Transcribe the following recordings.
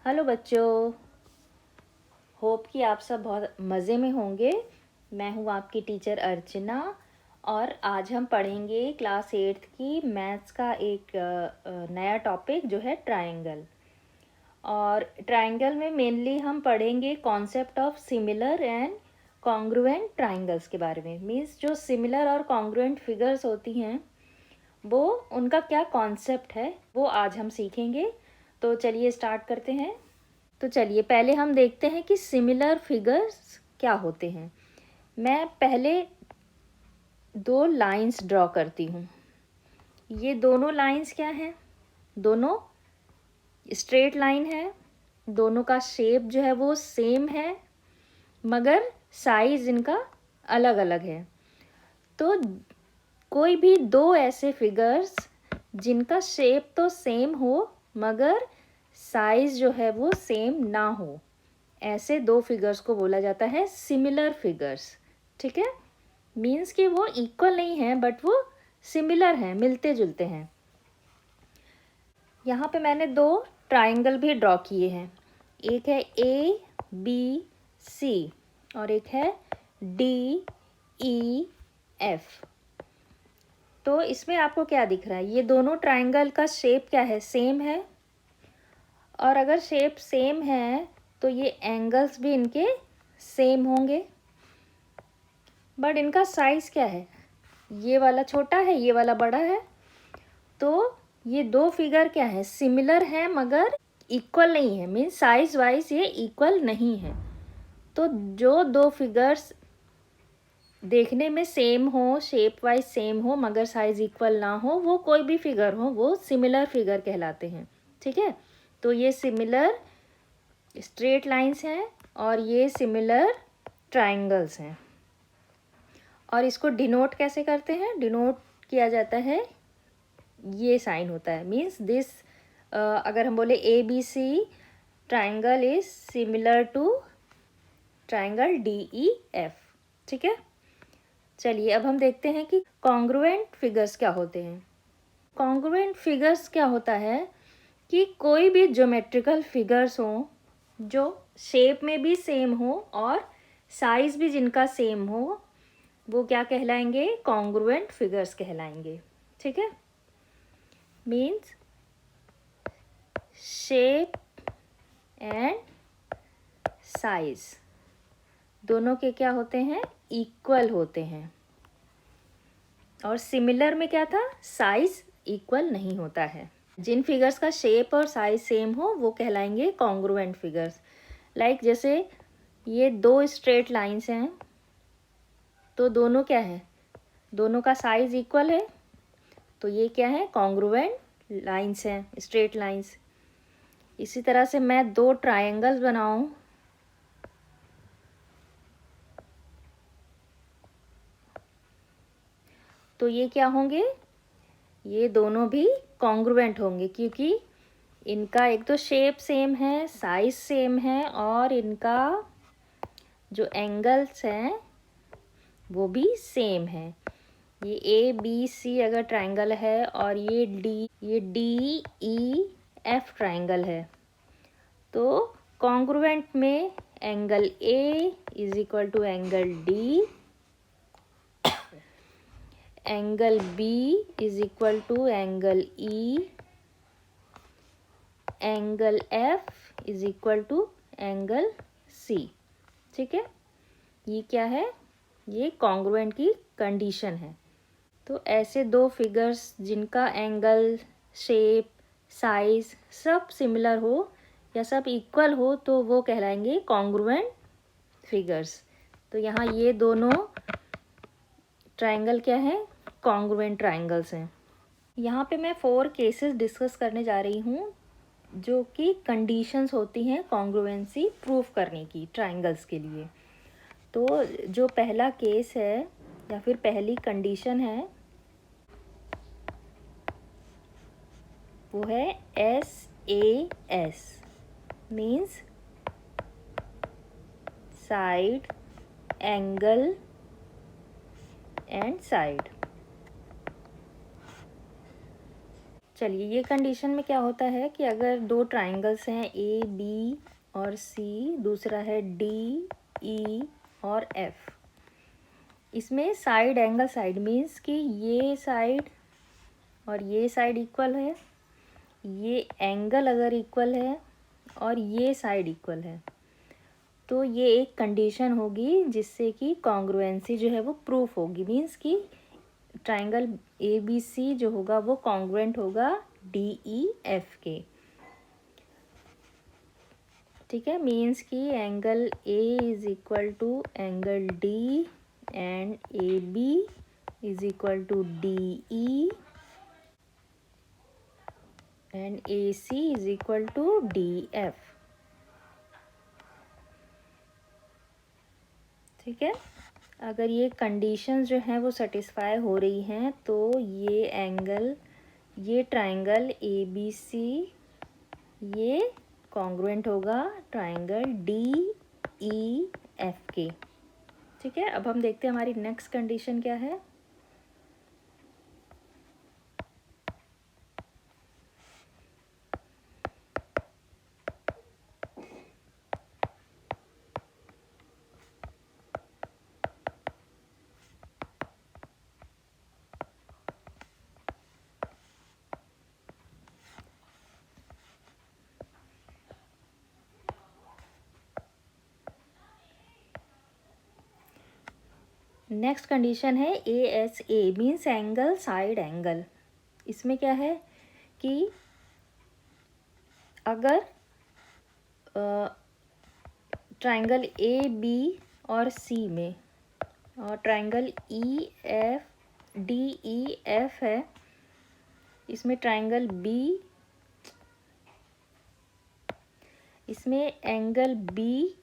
Hello बच्चों, hope कि आप सब बहुत मज़े में होंगे। मैं हूँ आपकी टीचर अर्चना और आज हम पढ़ेंगे क्लास 8th की मैथ्स का एक नया टॉपिक जो है ट्रायंगल। और ट्रायंगल में मेनली हम पढ़ेंगे concept of similar and congruent triangles के बारे में। मीन्स जो सिमिलर और कॉन्ग्रुएंट फिगर्स होती हैं वो उनका क्या कॉन्सेप्ट है वो आज हम सीखेंगे। तो चलिए स्टार्ट करते हैं। तो चलिए पहले हम देखते हैं कि सिमिलर फिगर्स क्या होते हैं। मैं पहले दो लाइंस ड्रॉ करती हूँ। ये दोनों लाइंस क्या हैं? दोनों स्ट्रेट लाइन है। दोनों का शेप जो है वो सेम है, मगर साइज इनका अलग अलग है। तो कोई भी दो ऐसे फिगर्स जिनका शेप तो सेम हो मगर साइज जो है वो सेम ना हो, ऐसे दो फिगर्स को बोला जाता है सिमिलर फिगर्स। ठीक है, मीन्स कि वो इक्वल नहीं है बट वो सिमिलर हैं, मिलते जुलते हैं। यहाँ पे मैंने दो ट्राइंगल भी ड्रॉ किए हैं। एक है ABC और एक है DEF। तो इसमें आपको क्या दिख रहा है? ये दोनों ट्राइंगल का शेप क्या है? सेम है। और अगर शेप सेम है तो ये एंगल्स भी इनके सेम होंगे, बट इनका साइज क्या है? ये वाला छोटा है, ये वाला बड़ा है। तो ये दो फिगर क्या है? सिमिलर है मगर इक्वल नहीं है। मीन्स साइज वाइज ये इक्वल नहीं है। तो जो दो फिगर्स देखने में सेम हो, शेप वाइज सेम हो मगर साइज इक्वल ना हो, वो कोई भी फिगर हो, वो सिमिलर फिगर कहलाते हैं। ठीक है, तो ये सिमिलर स्ट्रेट लाइंस हैं और ये सिमिलर ट्राइंगल्स हैं। और इसको डिनोट कैसे करते हैं? डिनोट किया जाता है, ये साइन होता है। मीन्स दिस, अगर हम बोले ABC triangle is similar to triangle DEF। ठीक है, चलिए अब हम देखते हैं कि कॉन्ग्रुएंट फिगर्स क्या होते हैं। कॉन्ग्रुएंट फिगर्स क्या होता है कि कोई भी ज्योमेट्रिकल फिगर्स हो जो शेप में भी सेम हो और साइज भी जिनका सेम हो, वो क्या कहलाएंगे? कॉन्ग्रुएंट फिगर्स कहलाएंगे। ठीक है, मीन्स शेप एंड साइज दोनों के क्या होते हैं? इक्वल होते हैं। और सिमिलर में क्या था? साइज इक्वल नहीं होता है। जिन फिगर्स का शेप और साइज सेम हो वो कहलाएंगे कॉन्ग्रुएंट फिगर्स। लाइक जैसे ये दो स्ट्रेट लाइंस हैं, तो दोनों क्या है? दोनों का साइज इक्वल है, तो ये क्या है? कॉन्ग्रुएंट लाइंस हैं, स्ट्रेट लाइंस। इसी तरह से मैं दो ट्रायंगल्स बनाऊं, तो ये क्या होंगे? ये दोनों भी कॉन्ग्रुएंट होंगे क्योंकि इनका एक तो शेप सेम है, साइज सेम है और इनका जो एंगल्स हैं वो भी सेम है। ये ABC अगर ट्रायंगल है और ये DEF ट्रायंगल है, तो कॉन्ग्रुएंट में angle A is equal to angle D, angle B is equal to angle E, angle F is equal to angle C। ठीक है, ये क्या है? ये कॉन्ग्रुएंट की कंडीशन है। तो ऐसे दो फिगर्स जिनका एंगल, शेप, साइज सब सिमिलर हो या सब इक्वल हो, तो वो कहलाएंगे कॉन्ग्रुएंट फिगर्स। तो यहाँ ये दोनों ट्रायंगल क्या है? कॉन्ग्रुएंट ट्रायंगल्स हैं। यहाँ पे मैं 4 केसेस डिस्कस करने जा रही हूँ जो कि कंडीशंस होती हैं कॉन्ग्रुएंसी प्रूफ करने की ट्रायंगल्स के लिए। तो जो पहला केस है या फिर पहली कंडीशन है वो है SAS, means side, angle and side. चलिए, ये कंडीशन में क्या होता है कि अगर दो ट्राइंगल्स हैं ए बी और सी, दूसरा है डी ई और एफ, इसमें साइड एंगल साइड मीन्स कि ये साइड और ये साइड इक्वल है, ये एंगल अगर इक्वल है और ये साइड इक्वल है, तो ये एक कंडीशन होगी जिससे कि कॉन्ग्रुएंसी जो है वो प्रूफ होगी। मीन्स कि ट्राइंगल ए बी सी जो होगा वो कॉन्ग्रुएंट होगा डी ई एफ के। ठीक है, मीन्स कि angle A is equal to angle D and A B is equal to D E and A C is equal to D F. ठीक है, अगर ये कंडीशंस जो हैं वो सेटिस्फाई हो रही हैं तो ये ट्राइंगल ए बी सी ये कॉन्ग्रुएंट होगा ट्राइंगल डी ई एफ के। ठीक है, अब हम देखते हैं हमारी नेक्स्ट कंडीशन क्या है। नेक्स्ट कंडीशन है A S A means angle side angle. इसमें क्या है कि अगर ट्राइंगल ए बी और सी में और triangle E F D E F है, इसमें ट्राइंगल बी, इसमें एंगल बी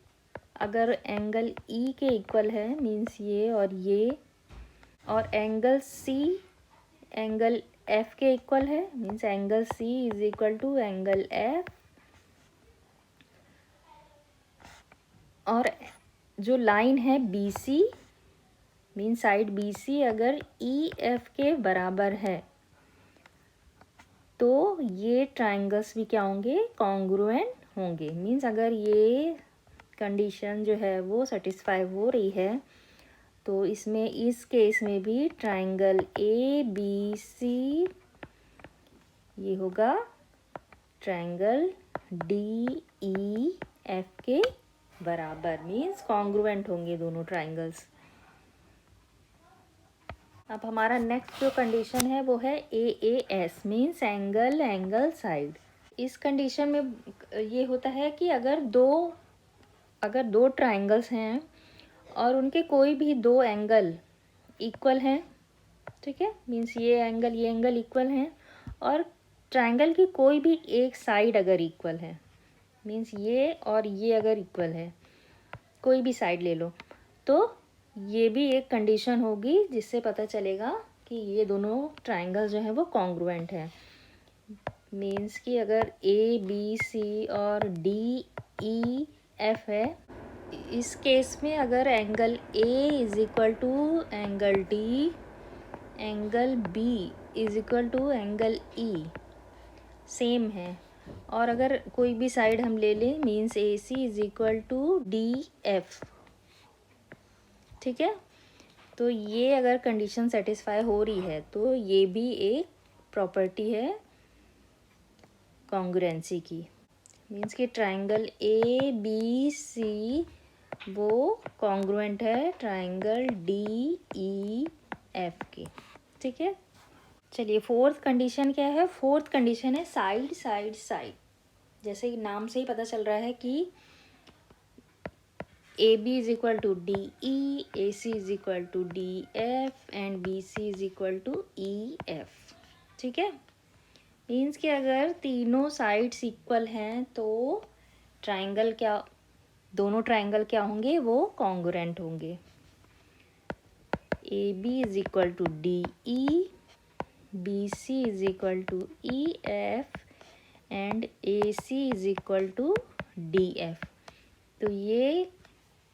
अगर एंगल ई के इक्वल है मीन्स ये, और एंगल सी एंगल एफ के इक्वल है means angle C is equal to angle F, और जो लाइन है B C mean side B C अगर ई एफ के बराबर है तो ये ट्राइंगल्स भी क्या होंगे, कॉन्ग्रुएंट होंगे। मीन्स अगर ये कंडीशन जो है वो सेटिस्फाई हो रही है तो इसमें इस केस में भी ट्राइंगल ए बी सी ये होगा ट्राइंगल डी ई एफ के बराबर, मीन्स कॉन्ग्रुएंट होंगे दोनों ट्राइंगल्स। अब हमारा नेक्स्ट जो कंडीशन है वो है A A S means angle side. इस कंडीशन में ये होता है कि अगर दो ट्राइंगल्स हैं और उनके कोई भी दो एंगल इक्वल हैं, ठीक है, मीन्स ये एंगल इक्वल हैं, और ट्राइंगल की कोई भी एक साइड अगर इक्वल है मीन्स ये और ये अगर इक्वल है, कोई भी साइड ले लो, तो ये भी एक कंडीशन होगी जिससे पता चलेगा कि ये दोनों ट्राइंगल जो हैं वो कॉन्ग्रुएंट हैं। मीन्स कि अगर ए बी सी और डी ई एफ है, इस केस में अगर angle A is equal to angle D, angle B is equal to angle E same है, और अगर कोई भी साइड हम ले लें means A C is equal to D F. ठीक है, तो ये अगर कंडीशन सेटिस्फाई हो रही है तो ये भी एक प्रॉपर्टी है कॉन्ग्रुएंसी की। मीन्स कि ट्राइंगल ए बी सी वो कॉन्ग्रुएंट है ट्राइंगल डी ई एफ के। ठीक है, चलिए फोर्थ कंडीशन क्या है। फोर्थ कंडीशन है साइड साइड साइड। जैसे कि नाम से ही पता चल रहा है कि A B is equal to D E, A C is equal to D F and B C is equal to E F. ठीक है, मीन्स कि अगर तीनों साइड्स इक्वल हैं तो दोनों ट्राइंगल क्या होंगे, वो कॉन्ग्रुएंट होंगे। A B is equal to D E, B C is equal to E F and A C is equal to D F. तो ये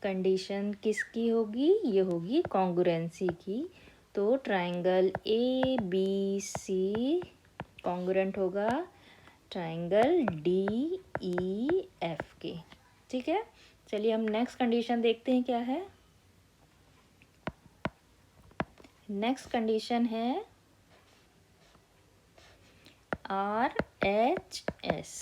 कंडीशन किसकी होगी, ये होगी कॉन्ग्रुएंसी की। तो triangle A B C congruent होगा ट्राइंगल DEF के। ठीक है, चलिए हम नेक्स्ट कंडीशन देखते हैं क्या है। नेक्स्ट कंडीशन है RHS।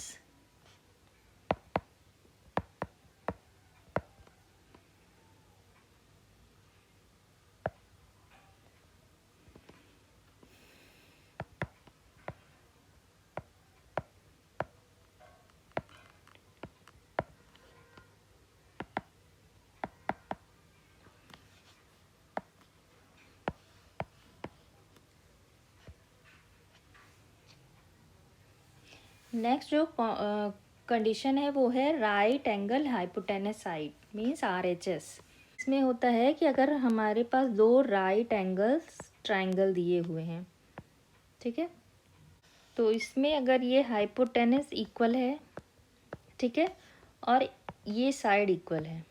नेक्स्ट जो कंडीशन है वो है right angle hypotenuse side, means RHS। इसमें होता है कि अगर हमारे पास दो राइट एंगल्स ट्राइंगल दिए हुए हैं, ठीक है, तो इसमें अगर ये हाइपोटेनस इक्वल है, ठीक है, और ये साइड इक्वल है,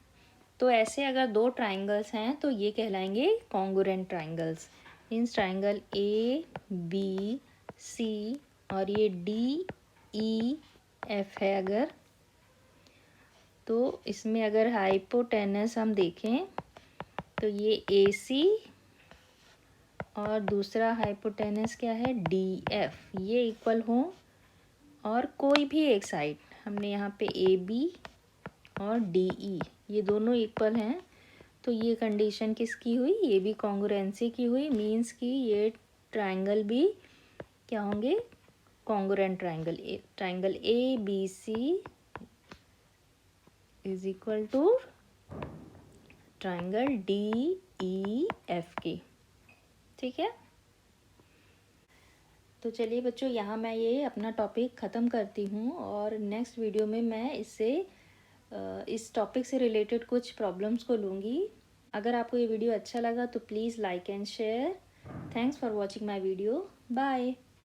तो ऐसे अगर दो ट्राइंगल्स हैं तो ये कहलाएंगे congruent triangles. Means triangle ABC और ये DEF है अगर, तो इसमें अगर हाइपोटेनस हम देखें तो ये AC और दूसरा हाइपोटेनस क्या है DF, ये इक्वल हो और कोई भी एक साइड, हमने यहाँ पे AB और DE ये दोनों इक्वल हैं, तो ये कंडीशन किसकी हुई, ये भी कॉन्ग्रुएंसी की हुई। मीन्स कि ये ट्राइंगल भी क्या होंगे, congruent triangle. Triangle ABC is equal to triangle DEF के। ठीक है, तो चलिए बच्चों, यहाँ मैं ये अपना टॉपिक ख़त्म करती हूँ और नेक्स्ट वीडियो में मैं इस टॉपिक से रिलेटेड कुछ प्रॉब्लम्स को लूँगी। अगर आपको ये वीडियो अच्छा लगा तो please like and share. Thanks for watching my video. Bye.